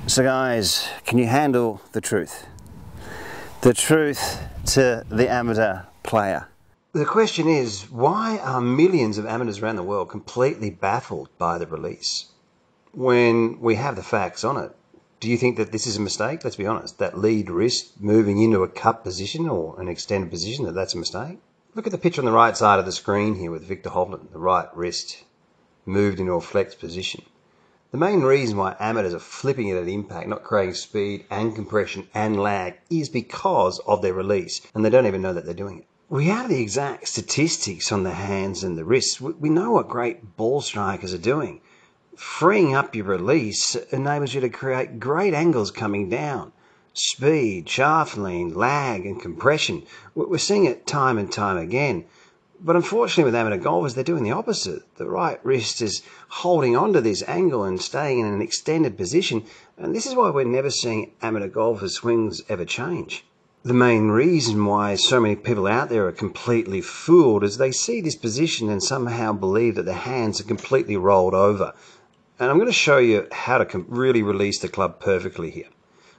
So guys, can you handle the truth? The truth to the amateur player. The question is, why are millions of amateurs around the world completely baffled by the release when we have the facts on it? Do you think that this is a mistake? Let's be honest, that lead wrist moving into a cup position or an extended position, that's a mistake? Look at the picture on the right side of the screen here with Victor Hovland, the right wrist moved into a flex position. The main reason why amateurs are flipping it at impact, not creating speed and compression and lag, is because of their release, and they don't even know that they're doing it. We have the exact statistics on the hands and the wrists. We know what great ball strikers are doing. Freeing up your release enables you to create great angles coming down. Speed, shaft lean, lag and compression. We're seeing it time and time again. But unfortunately with amateur golfers, they're doing the opposite. The right wrist is holding on to this angle and staying in an extended position. And this is why we're never seeing amateur golfers' swings ever change. The main reason why so many people out there are completely fooled is they see this position and somehow believe that their hands are completely rolled over. And I'm going to show you how to really release the club perfectly here.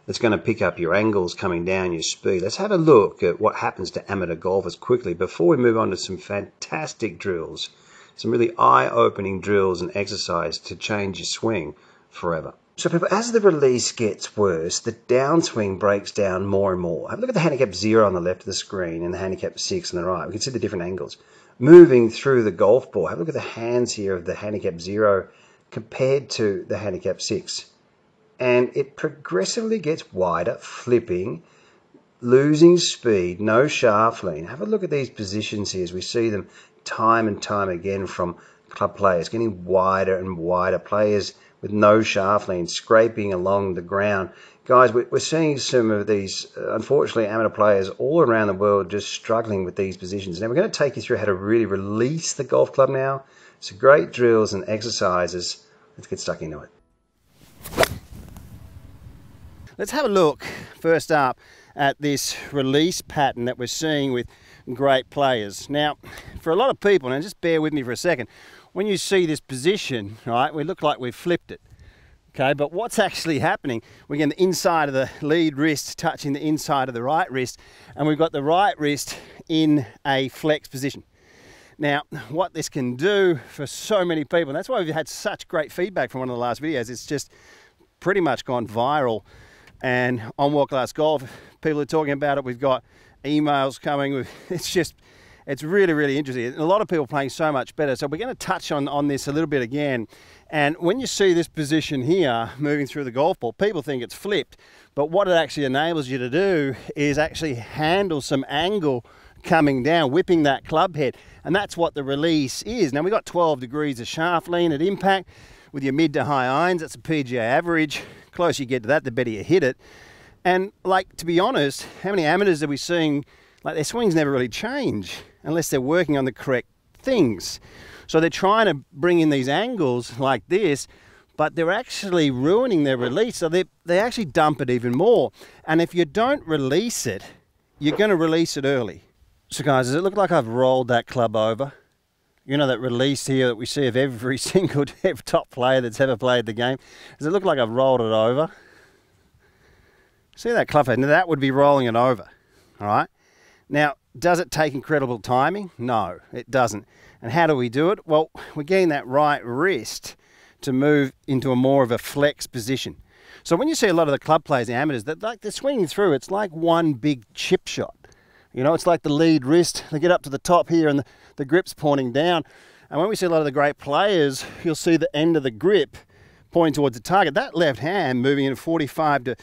It's going to pick up your angles coming down, your speed. Let's have a look at what happens to amateur golfers quickly before we move on to some fantastic drills, some really eye-opening drills and exercise to change your swing forever. So people, as the release gets worse, the downswing breaks down more and more. Have a look at the handicap 0 on the left of the screen and the handicap 6 on the right. We can see the different angles. Moving through the golf ball, have a look at the hands here of the handicap 0 compared to the handicap 6. And it progressively gets wider, flipping, losing speed, no shaft lean. Have a look at these positions here as we see them time and time again from club players, getting wider and wider, players with no shaft lean, scraping along the ground. Guys, we're seeing some of these, unfortunately, amateur players all around the world just struggling with these positions. Now, we're going to take you through how to really release the golf club now. Some great drills and exercises. Let's get stuck into it. Let's have a look first up at this release pattern that we're seeing with great players. Now, for a lot of people, and just bear with me for a second, when you see this position, right, we look like we've flipped it. Okay, but what's actually happening, we get the inside of the lead wrist touching the inside of the right wrist, and we've got the right wrist in a flex position. Now, what this can do for so many people, and that's why we've had such great feedback from one of the last videos, it's just pretty much gone viral. And on World Class Golf, people are talking about it. We've got emails coming. It's really, really interesting. And a lot of people playing so much better. So we're going to touch on this a little bit again. And when you see this position here, moving through the golf ball, people think it's flipped. But what it actually enables you to do is actually handle some angle coming down, whipping that club head. And that's what the release is. Now, we've got 12 degrees of shaft lean at impact. With your mid to high irons, that's a PGA average. Closer you get to that, the better you hit it. And like, to be honest, how many amateurs are we seeing, like their swings never really change unless they're working on the correct things. So they're trying to bring in these angles like this, but they're actually ruining their release. So they actually dump it even more. And if you don't release it, you're going to release it early. So guys, does it look like I've rolled that club over? You know that release here that we see of every single top player that's ever played the game? Does it look like I've rolled it over? See that club head? Now that would be rolling it over, all right? Now, does it take incredible timing? No, it doesn't. And how do we do it? Well, we're getting that right wrist to move into a more of a flex position. So when you see a lot of the club players, the amateurs, that like they're swinging through, it's like one big chip shot. You know, it's like the lead wrist. They get up to the top here and the grip's pointing down. And when we see a lot of the great players, you'll see the end of the grip pointing towards the target. That left hand moving in 45 to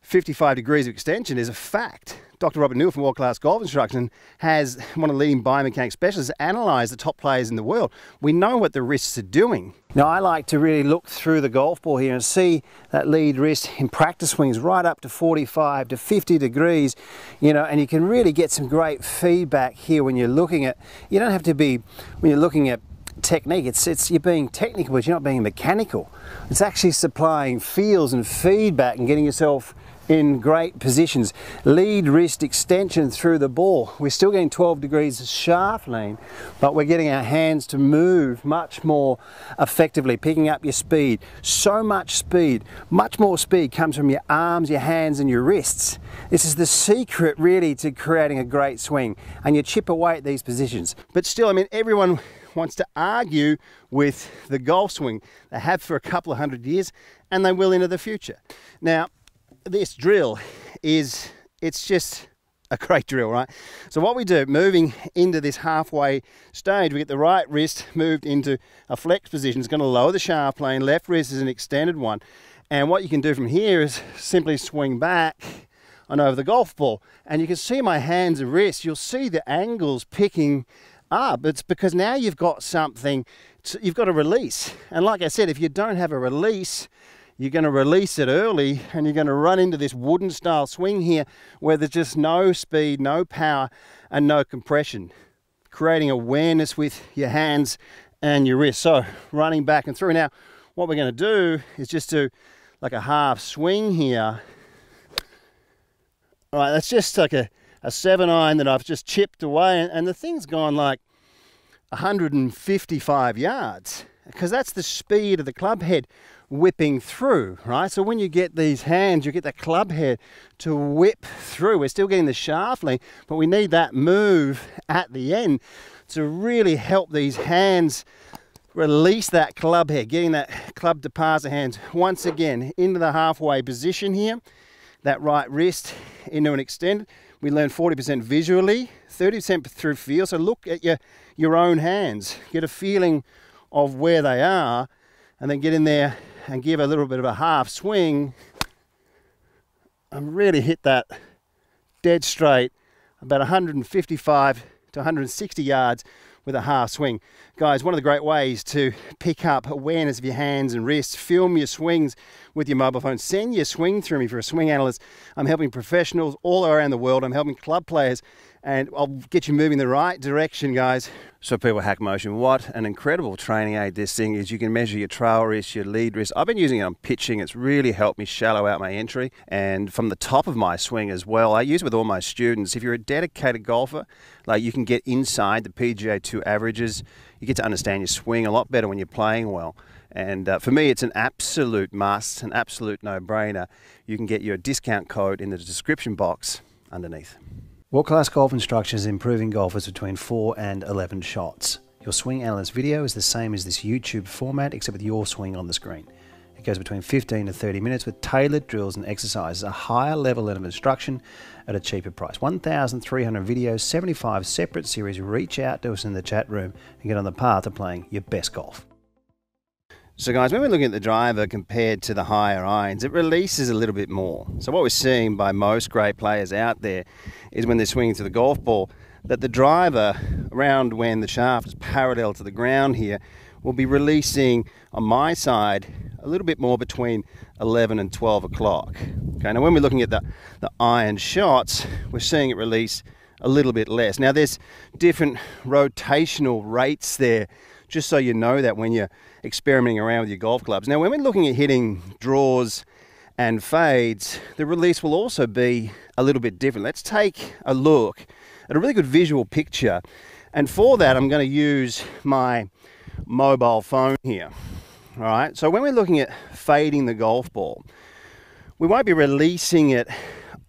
55 degrees of extension is a fact. Dr. Robert Newell from World Class Golf Instruction has one of the leading biomechanics specialists analyze the top players in the world. We know what the wrists are doing. Now, I like to really look through the golf ball here and see that lead wrist in practice swings right up to 45 to 50 degrees, you know, and you can really get some great feedback here when you're looking at, you don't have to be, when you're looking at technique, it's you're being technical, but you're not being mechanical. It's actually supplying feels and feedback and getting yourself in great positions. Lead wrist extension through the ball. We're still getting 12 degrees of shaft lean, but we're getting our hands to move much more effectively, picking up your speed. So much speed, much more speed comes from your arms, your hands and your wrists. This is the secret really to creating a great swing, and you chip away at these positions. But still, I mean, everyone wants to argue with the golf swing. They have for a couple of hundred years, and they will into the future. Now, this drill it's just a great drill, right? So what we do, moving into this halfway stage, we get the right wrist moved into a flex position. It's going to lower the shaft plane. Left wrist is an extended one. And what you can do from here is simply swing back and over the golf ball. And you can see my hands and wrists. You'll see the angles picking up. It's because now you've got something, you've got a release. And like I said, if you don't have a release, you're going to release it early and you're going to run into this wooden style swing here where there's just no speed, no power and no compression. Creating awareness with your hands and your wrists. So running back and through. Now what we're going to do is just do like a half swing here. All right, that's just like a 7-iron that I've just chipped away, and the thing's gone like 155 yards because that's the speed of the club head whipping through, right? So when you get these hands, you get that club head to whip through. We're still getting the shaft length, but we need that move at the end to really help these hands release that club head, getting that club to pass the hands once again into the halfway position here. That right wrist into an extended. We learn 40% visually, 30% through feel. So look at your own hands, get a feeling of where they are, and then get in there and give a little bit of a half swing and really hit that dead straight about 155 to 160 yards with a half swing. Guys, one of the great ways to pick up awareness of your hands and wrists, film your swings with your mobile phone, send your swing through me for a swing analyst. I'm helping professionals all around the world. I'm helping club players, and I'll get you moving the right direction, guys. So people, HACKMOTION, what an incredible training aid this thing is. You can measure your trail wrist, your lead wrist. I've been using it on pitching. It's really helped me shallow out my entry, and from the top of my swing as well. I use it with all my students. If you're a dedicated golfer, like, you can get inside the PGA Tour averages. You get to understand your swing a lot better when you're playing well. And for me, it's an absolute must, an absolute no-brainer. You can get your discount code in the description box underneath. World-class golf instructions improving golfers between 4 and 11 shots. Your swing analyst video is the same as this YouTube format, except with your swing on the screen. It goes between 15 to 30 minutes with tailored drills and exercises, a higher level of instruction at a cheaper price. 1,300 videos, 75 separate series. Reach out to us in the chat room and get on the path to playing your best golf. So guys, when we're looking at the driver compared to the higher irons, it releases a little bit more. So what we're seeing by most great players out there is when they're swinging to the golf ball, that the driver, around when the shaft is parallel to the ground here, will be releasing on my side a little bit more between 11 and 12 o'clock. Okay, now when we're looking at the iron shots, we're seeing it release a little bit less. Now there's different rotational rates there, just so you know that when you're experimenting around with your golf clubs. Now when we're looking at hitting draws and fades, the release will also be a little bit different. Let's take a look at a really good visual picture, and for that I'm going to use my mobile phone here. All right, so when we're looking at fading the golf ball, we won't be releasing it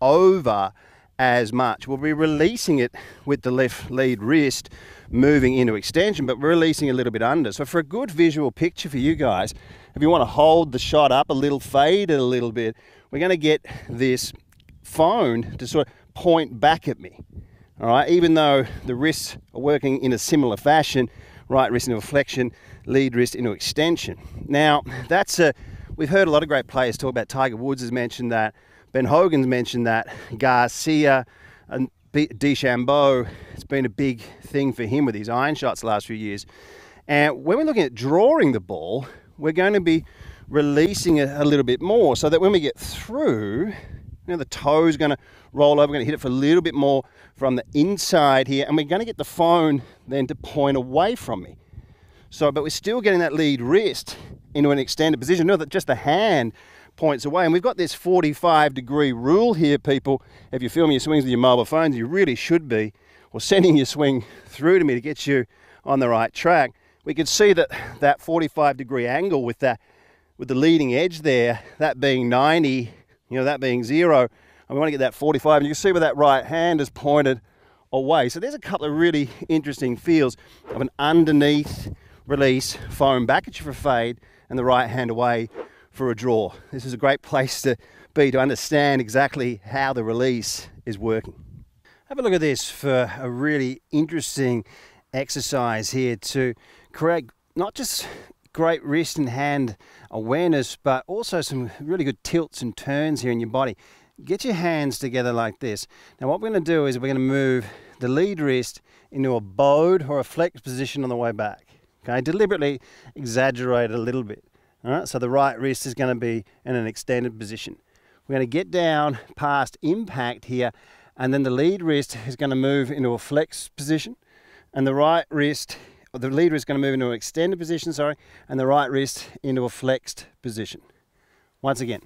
over as much. We'll be releasing it with the left lead wrist moving into extension, but we're releasing a little bit under. So for a good visual picture for you guys, if you want to hold the shot up a little, fade it a little bit, we're going to get this phone to sort of point back at me. All right, even though the wrists are working in a similar fashion, right wrist into flexion, lead wrist into extension. Now we've heard a lot of great players talk about. Tiger Woods has mentioned that, Ben Hogan's mentioned that, Garcia and DeChambeau, it's been a big thing for him with his iron shots the last few years. And when we're looking at drawing the ball, we're going to be releasing it a little bit more, so that when we get through, the toe's going to roll over, we're going to hit it for a little bit more from the inside here, and we're going to get the phone then to point away from me. So, but we're still getting that lead wrist into an extended position. Know that just the hand points away. And we've got this 45-degree rule here, people. If you're filming your swings with your mobile phones, you really should be, or sending your swing through to me to get you on the right track. We can see that 45-degree angle with the leading edge there, that being 90, that being 0, and we want to get that 45, and you can see where that right hand is pointed away. So there's a couple of really interesting feels of an underneath release, firing back at you for a fade, and the right hand away for a draw. This is a great place to be to understand exactly how the release is working. Have a look at this for a really interesting exercise here to create not just great wrist and hand awareness, but also some really good tilts and turns here in your body. Get your hands together like this. Now what we're going to do is we're going to move the lead wrist into a bowed or a flexed position on the way back. Okay, deliberately exaggerate it a little bit. All right, so the right wrist is going to be in an extended position. We're going to get down past impact here, and then the lead wrist is going to move into a flexed position, and the right wrist, or the lead wrist is going to move into an extended position, and the right wrist into a flexed position. Once again,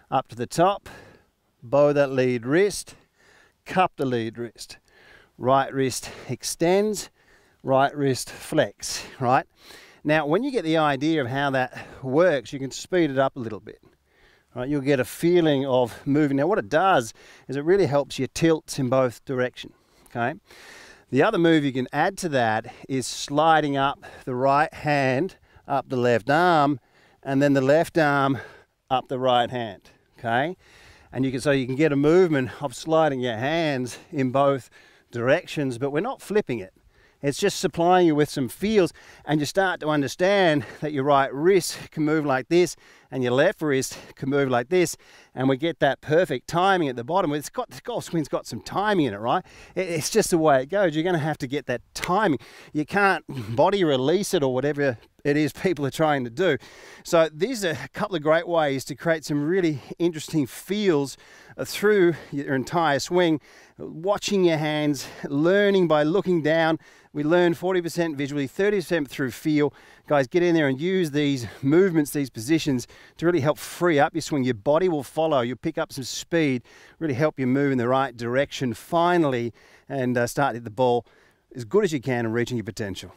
up to the top, bow that lead wrist, cup the lead wrist. Right wrist extends, right wrist flex, right? Now, when you get the idea of how that works, you can speed it up a little bit. Right? You'll get a feeling of moving. Now, what it does is it really helps you tilt in both directions, okay? The other move you can add to that is sliding up the right hand up the left arm, and then the left arm up the right hand, okay? And so you can get a movement of sliding your hands in both directions, but we're not flipping it. It's just supplying you with some feels, and you start to understand that your right wrist can move like this and your left wrist can move like this, and we get that perfect timing at the bottom. The golf swing's got some timing in it, right? It's just the way it goes. You're going to have to get that timing. You can't body release it or whatever it is people are trying to do. So these are a couple of great ways to create some really interesting feels through your entire swing. Watching your hands, learning by looking down. We learn 40% visually, 30% through feel. Guys, get in there and use these movements, these positions to really help free up your swing. Your body will follow. You'll pick up some speed, really help you move in the right direction finally, and start to hit the ball as good as you can and reaching your potential.